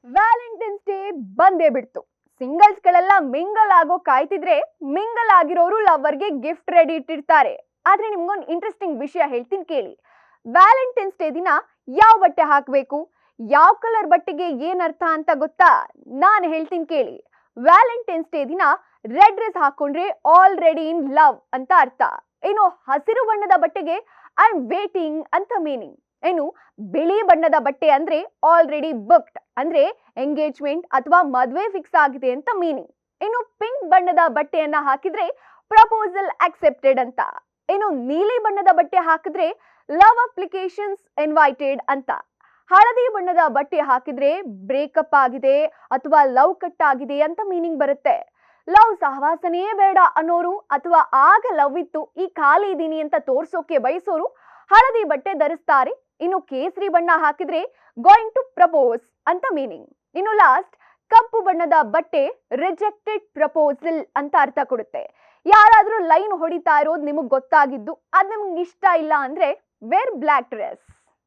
Valentine's day ಬಂದೇ ಬಿಡ್ತು. Singles ಗಳೆಲ್ಲ ಮಿಂಗಲ್ ಆಗೋ ಕಾಯ್ತಿದ್ರೆ ಮಿಂಗಲ್ ಆಗಿರೋರು ಲವರ್ಗೆ ಗಿಫ್ಟ್ ರೆಡಿ ಇಟ್ಟಿರ್ತಾರೆ. ಆದ್ರೆ ನಿಮ್ಗೊಂದು ಇಂಟ್ರೆಸ್ಟಿಂಗ್ ವಿಷಯ ಹೇಳ್ತೀನಿ ಕೇಳಿ. ವ್ಯಾಲೆಂಟೈನ್ಸ್ ಡೇ ದಿನ ಯಾವ ಬಟ್ಟೆ ಹಾಕಬೇಕು, ಯಾವ ಕಲರ್ ಬಟ್ಟೆಗೆ ಏನ್ ಅರ್ಥ ಅಂತ ಗೊತ್ತಾ? ನಾನು ಹೇಳ್ತೀನಿ ಕೇಳಿ. ವ್ಯಾಲೆಂಟೈನ್ಸ್ ಡೇ ದಿನ ರೆಡ್ ಡ್ರೆಸ್ ಹಾಕೊಂಡ್ರೆ ಆಲ್ರೆಡಿ ಇನ್ ಲವ್ ಅಂತ ಅರ್ಥ. ಇನ್ನು ಹಸಿರು ಬಣ್ಣದ ಬಟ್ಟೆಗೆ ಐ ಆಮ್ ವೇಟಿಂಗ್ ಅಂತ ಮೀನಿಂಗ್. ಇನ್ನು ಬಿಳಿ ಬಣ್ಣದ ಬಟ್ಟೆ ಅಂದ್ರೆ ಆಲ್ರೆಡಿ ಬುಕ್ಡ್ ಅಂದ್ರೆ ಎಂಗೇಜ್ಮೆಂಟ್ ಅಥವಾ ಮದುವೆ ಫಿಕ್ಸ್ ಆಗಿದೆ ಅಂತ ಮೀನಿಂಗ್. ಇನ್ನು ಪಿಂಕ್ ಬಣ್ಣದ ಬಟ್ಟೆಯನ್ನ ಹಾಕಿದ್ರೆ ಪ್ರಪೋಸಲ್ ಅಕ್ಸೆಪ್ಟೆಡ್ ಅಂತ. ಇನ್ನು ನೀಲಿ ಬಣ್ಣದ ಬಟ್ಟೆ ಹಾಕಿದ್ರೆ ಲವ್ ಅಪ್ಲಿಕೇಶನ್ಸ್ ಇನ್ವೈಟೆಡ್ ಅಂತ. ಹಳದಿ ಬಣ್ಣದ ಬಟ್ಟೆ ಹಾಕಿದ್ರೆ ಬ್ರೇಕಪ್ ಆಗಿದೆ ಅಥವಾ ಲವ್ ಕಟ್ ಆಗಿದೆ ಅಂತ ಮೀನಿಂಗ್ ಬರುತ್ತೆ. ಲವ್ ಸಹವಾಸನೇ ಬೇಡ ಅನ್ನೋರು ಅಥವಾ ಆಗ ಲವ್ ಇತ್ತು ಈ ಖಾಲಿ ಇದೀನಿ ಅಂತ ತೋರ್ಸೋಕೆ ಬಯಸೋರು ಹಳದಿ ಬಟ್ಟೆ ಧರಿಸ್ತಾರೆ. ಇನ್ನು ಕೇಸರಿ ಬಣ್ಣ ಹಾಕಿದ್ರೆ ಗೋಯಿಂಗ್ ಟು ಪ್ರಪೋಸ್ ಅಂತ ಮೀನಿಂಗ್. ಇನ್ನು ಲಾಸ್ಟ್ ಕಪ್ಪು ಬಣ್ಣದ ಬಟ್ಟೆ ರಿಜೆಕ್ಟೆಡ್ ಪ್ರಪೋಸಲ್ ಅಂತ ಅರ್ಥ ಕೊಡುತ್ತೆ. ಯಾರಾದ್ರೂ ಲೈನ್ ಹೊಡಿತಾ ಇರೋದು ನಿಮಗೆ ಗೊತ್ತಾಗಿದ್ದು ಅದು ನಿಮ್ಗೆ ಇಷ್ಟ ಇಲ್ಲ ಅಂದ್ರೆ ವೇರ್ ಬ್ಲ್ಯಾಕ್ ಡ್ರೆಸ್.